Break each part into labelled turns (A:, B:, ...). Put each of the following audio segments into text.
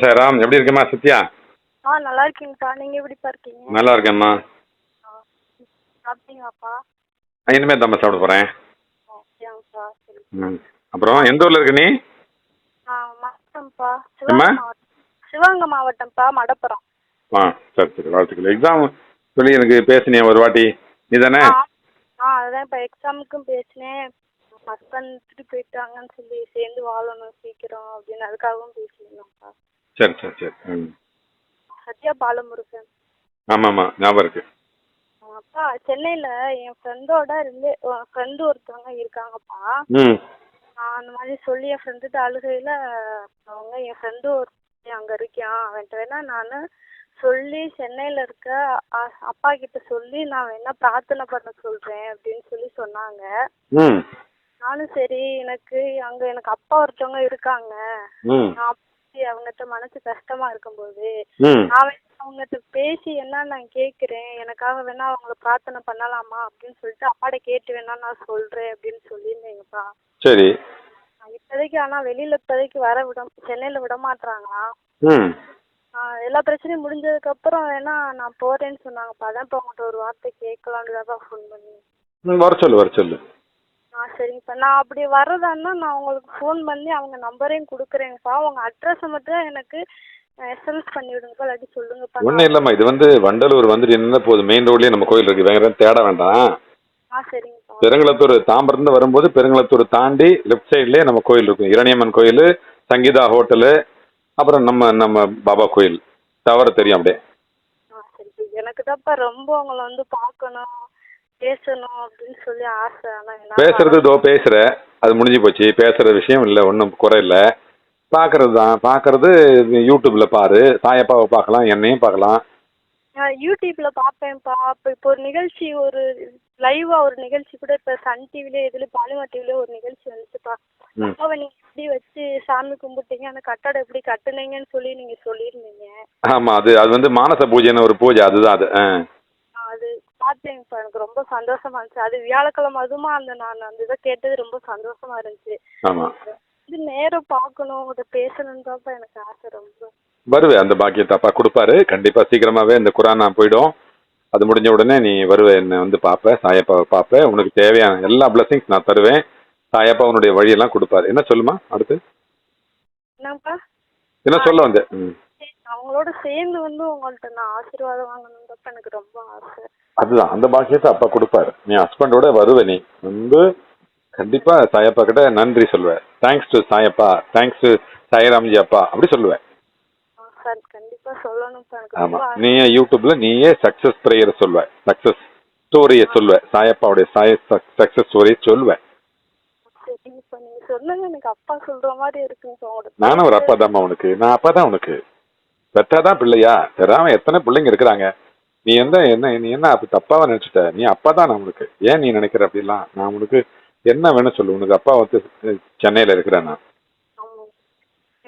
A: ஓம் சாய்ராம். எப்படி இருக்கேம்மா சத்யா?
B: நல்லா இருக்கீங்கப்பா. நீங்க எப்படிப்பா இருக்கீங்க?
A: நல்லா இருக்கேம்மா.
B: ஆ, சாப்பிட்டீங்களாப்பா?
A: இனிமே தாம்மா சாப்பிட போகிறேன்.
B: ஓகேங்கப்பா. சரி.
A: ம். அப்புறம் எந்த ஊரில் இருக்க நீ?
B: மாவட்டம்ப்பா,
A: ஏம்மா?
B: சிவகங்கை மாவட்டம். சிவகங்கை மாவட்டம்ப்பா, மடப்புறம்.
A: ஆ, சரி சரி, வாழ்த்துக்கள். எக்ஸாம் சொல்லி எனக்கு பேசினியே ஒரு வாட்டி, நீ தானே?
B: ஆ அதுதான் இப்போ எக்ஸாமுக்கும் பேசினேன். ஹஸ்பண்ட் விட்டுட்டு போயிட்டாங்கன்னு சொல்லி சேர்ந்து வாழணும் சீக்கிரம் அப்படின்னு அதுக்காகவும் பேசியிருந்தோம்ப்பா.
A: சரி சரி சரி. ம்.
B: சத்யா பாலமுருகன்.
A: ஆமாம்மா, ஞாபகம் இருக்கு.
B: அப்பா சென்னையில் என் ஃப்ரெண்டோட ஃப்ரெண்டு ஒருத்தவங்க இருக்காங்கப்பா.
A: ம்.
B: அந்த மாதிரி சொல்லி என் ஃப்ரெண்டுகிட்ட அழுகையில் அவங்க என் ஃப்ரெண்டு ஒரு அங்கே இருக்கான், அவன்கிட்ட வேணா நான் சொல்லி சென்னையில் இருக்க அப்பா கிட்ட சொல்லி நான் வேணா பிரார்த்தனை பண்ண சொல்கிறேன் அப்படின்னு சொல்லி சொன்னாங்க.
A: ம்.
B: நானும் சரி, எனக்கு அப்பா ஒருத்தவங்க இருக்காங்க,
A: ம்.
B: நான் அவங்ககிட்ட மனசு கஷ்டமா இருக்கும்போது
A: ம்.
B: நான் அவங்ககிட்ட பேசி என்ன நான் கேட்குறேன், எனக்காக வேணா அவங்கள பிரார்த்தனை பண்ணலாமா அப்படின்னு சொல்லிட்டு அப்பாட்ட கேட்டு வேணா நான் சொல்கிறேன் அப்படின்னு சொல்லியிருந்தேங்கப்பா.
A: சரி.
B: இப்போதைக்கு ஆனால் வெளியில் இப்போதைக்கு சென்னையில் விட மாட்றாங்களாம்.
A: ம்.
B: எல்லா பிரச்சனையும் முடிஞ்சதுக்கப்புறம் வேணா நான் போகிறேன்னு சொன்னாங்கப்பா. அதான் இப்போ உங்கள்கிட்ட ஒரு வார்த்தை கேட்கலான்னு தான் ஃபோன் பண்ணி.
A: வர சொல்லு வர சொல்லு.
B: சரிங்கப்பா. நான் அப்படி வர்றதான்னா நான் உங்களுக்கு ஃபோன் பண்ணி அவங்க நம்பரையும் கொடுக்குறேங்கப்பா. உங்கள் அட்ரஸை மட்டும் எனக்கு எஸ்எம்எஸ் பண்ணி விடுங்கப்பா, இல்லாட்டி சொல்லுங்கப்பா.
A: ஒன்றும் இல்லைம்மா, இது வந்து வண்டலூர் வந்துட்டு என்ன போகுது, மெயின் ரோட்லேயே நம்ம கோயில் இருக்குது, வேற தேட வேண்டாம்.
B: சரிங்கப்பா.
A: பெருங்களத்தூர் தாம்பரந்து வரும்போது பெருங்களத்தூர் தாண்டி லெஃப்ட் சைட்லேயே நம்ம கோயில் இருக்கும். இரணியம்மன் கோயில், சங்கீதா ஹோட்டலு, அப்புறம் நம்ம நம்ம பாபா கோயில் தவிர தெரியும் அப்படியே.
B: சரி. எனக்கு தான்ப்பா ரொம்ப உங்களை வந்து பார்க்கணும் பேசணும் அப்படின்னு சொல்லி ஆசை. ஆனால்
A: பேசுறது இதோ பேசுகிற, அது முடிஞ்சு போச்சு. பேசுகிற விஷயம் இல்லை, ஒன்றும் குறை இல்லை. பார்க்கறது தான், பார்க்கறது யூடியூப்பில் பாரு, சாயப்பாவை பார்க்கலாம், என்னையும் பார்க்கலாம்.
B: யூடியூப்ல பார்ப்பேன்ப்பா. இப்போ ஒரு நிகழ்ச்சி, ஒரு லைவாக ஒரு நிகழ்ச்சி கூட இப்போ சன் டிவிலே பாலிமர் டிவிலே ஒரு நிகழ்ச்சி வந்துச்சுப்பா. அப்பாவை நீங்கள் எப்படி வச்சு சாமி கும்பிட்டீங்க, அந்த கட்டடம் எப்படி கட்டுனீங்கன்னு சொல்லி நீங்கள் சொல்லியிருந்தீங்க.
A: ஆமாம், அது வந்து மானச பூஜைன்னு ஒரு பூஜை, அதுதான் அது.
B: அது பார்த்தேன்ப்பா, எனக்கு ரொம்ப சந்தோஷமா இருந்துச்சு. அது வியாழக்கிழமை, அதுமா நான் அந்த இதை கேட்டது ரொம்ப சந்தோஷமா இருந்துச்சு.
A: ஆமாம்,
B: இது நேரம் பார்க்கணும், உங்கள்கிட்ட பேசணுன்னு தான்ப்பா எனக்கு ஆசை ரொம்ப.
A: வருவேன், அந்த பாக்கியத்தை அப்பா கொடுப்பாரு கண்டிப்பாக. சீக்கிரமாகவே இந்த குரான் நான் போயிடும். அது முடிஞ்ச உடனே நீ வருவே, என்னை வந்து பார்ப்பேன், சாயப்பாவை பார்ப்பேன். உனக்கு தேவையான எல்லா பிளஸிங்ஸ் நான் தருவேன். சாயப்பா உன்னுடைய வழியெல்லாம் கொடுப்பாரு. என்ன சொல்லுமா அடுத்து?
B: என்னப்பா?
A: என்ன சொல்ல வந்து?
B: அவங்களோட சேர்ந்து வந்து உங்கள்கிட்ட நான் ஆசீர்வாதம் வாங்கணுன்றப்ப எனக்கு ரொம்ப ஆசை.
A: அதுதான், அந்த பாக்கியத்தை அப்பா கொடுப்பாரு. நீ ஹஸ்பண்டோட வருவே, நீ வந்து கண்டிப்பா சாயப்பா கிட்ட நன்றி சொல்லுவேன். Thanks to Saiappa, thanks to சாய்ராம்ஜி அப்பா, அப்படி சொல்லுவேன்.
B: சார் கண்டிப்பா சொல்லணும்ப்பா, எனக்கு
A: ஆமா,
B: ரொம்ப ஆசை.
A: நீயே யூடியூப்ல நீயே சக்சஸ் ப்ரேயர் சொல்லுவ, சக்சஸ் ஸ்டோரியை சொல்லுவ, சாயப்பாவுடைய சக்சஸ் ஸ்டோரியை சொல்லுவேன்.
B: சரிங்கப்பா, நீங்க சொன்னது எனக்கு அப்பா சொல்ற மாதிரி இருக்குங்க.
A: நானும் ஒரு அப்பா தான்மா உனக்கு, நான் அப்பா தான் உனக்கு. பெற்றாதான் பிள்ளையா? பெறாம எத்தனை பிள்ளைங்க இருக்கிறாங்க. நீ என்ன அப்படி தப்பாவா நினைச்சிட்ட? நீ அப்பா தான் நான் உனக்கு. ஏன் நீ நினைக்கிற அப்படிலாம்? நான் உனக்கு என்ன வேணும் சொல்லு. உனக்கு அப்பா வந்து சென்னையில இருக்கிறேன் நான்.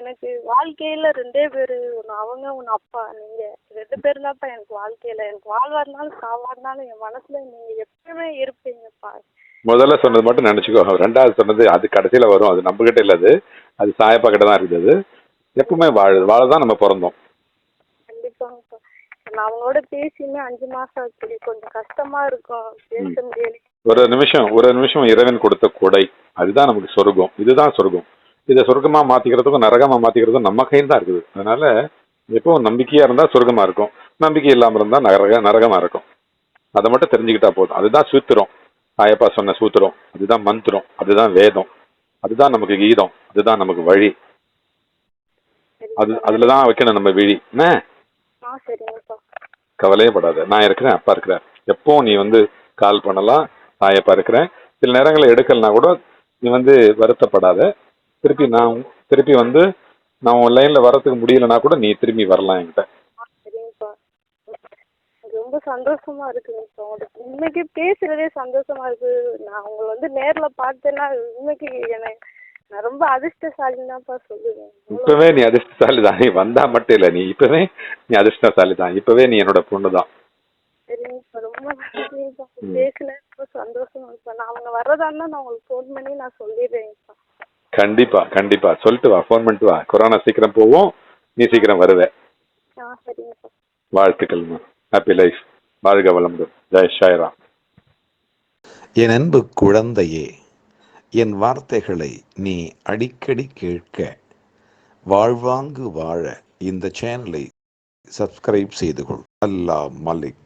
B: எனக்கு வாழ்க்கையில 2 பேரு, ஒன்று அவங்க ஒன்று அப்பா. நீங்க 2 பேரும் தான்ப்பா எனக்கு வாழ்க்கையில. எனக்கு வாழ்வா இருந்தாலும் சாவா இருந்தாலும் என் மனசுல நீங்க எப்பவுமே இருப்பீங்கப்பா.
A: முதல்ல சொன்னது மட்டும் நினைச்சுக்கோ. ரெண்டாவது சொன்னது அது கடைசியில வரும். அது நம்ம கிட்ட இல்ல, அது சாயப்பா கிட்ட தான் இருக்குது. எப்பவுமே வாழதான் நம்ம பிறந்தோம்.
B: கண்டிப்பாங்கப்பா. நான் அவங்களோட பேசியுமே 5 மாசம் ஆச்சு. கொஞ்சம் கஷ்டமா இருக்கும், பேச முடியல.
A: ஒரு நிமிஷம் இறைவன் கொடுத்த கொடை, அதுதான் நமக்கு சொர்க்கம். இதுதான் சொர்க்கம். இதை சொர்க்கமா மாத்திக்கிறதுக்கும் நரகமா மாத்திக்கிறதுக்கும் நம்ம கையில் தான் இருக்குது. அதனால எப்பவும் நம்பிக்கையா இருந்தா சொர்க்கமா இருக்கும், நம்பிக்கை இல்லாம இருந்தா நரகமா இருக்கும். அதை மட்டும் தெரிஞ்சுக்கிட்டா போதும். அதுதான் சூத்திரம். சாயப்பா சொன்ன சூத்திரம் அதுதான், மந்திரம் அதுதான், வேதம் அதுதான், நமக்கு கீதம் அதுதான், நமக்கு வழி. அதுலதான் வைக்கணும் நம்ம விழி. என்ன கவலையே படாத, நான் இருக்கிறேன், அப்பா இருக்கிறேன். எப்போ நீ வந்து கால் பண்ணலாம், சாயப்பா இருக்கிறேன். சில நேரங்களில் எடுக்கலனா கூட நீ வந்து வருத்தப்படாத. திருப்பி வந்து நான் உன் லைன்ல வரதுக்கு முடியலன்னா கூட நீ திரும்பி வரலாம் என்கிட்ட.
B: ரொம்ப சந்தோஷமா இருக்குங்க. இன்னைக்கு பேசுறதே சந்தோஷமா இருக்கு. நான் உங்களை வந்து நேர்ல பார்த்தேன்னா இன்னைக்கு நான் ரொம்ப அதிர்ஷ்டசாலின்னு தான்ப்பா சொல்லுவேன்.
A: இப்பவே நீ அதிர்ஷ்டசாலி தான். நீ வந்தா மட்டும் இல்ல, நீ இப்பவே நீ அதிர்ஷ்டசாலி தான். இப்பவே நீ என்னோட பொண்ணு தான்.
B: சரிங்கப்பா, ரொம்ப பேசுனேன், ரொம்ப சந்தோஷமா இருப்பா. நான் அவங்க வர்றதான்னா நான் உங்களுக்கு ஃபோன் பண்ணி நான் சொல்லிடுறேன்ப்பா.
A: கண்டிப்பா கண்டிப்பா சொல்லிட்டு வா, ஃபோன் பண்ணிட்டு வா. கொரோனா சீக்கிரம் போவோம். நீ சீக்கிரம் வருவ.
B: சரிங்கப்பா.
A: வாழ்த்துக்கள்மா. Happy life. வாழ்க வளமுடன். ஜெய் சாய்ராம்.
C: என் அன்பு குழந்தையே, என் வார்த்தைகளை நீ அடிக்கடி கேட்க, வாழ்வாங்கு வாழ இந்த சேனலை சப்ஸ்கிரைப் செய்து கொள். அல்லாஹ் மலிக்.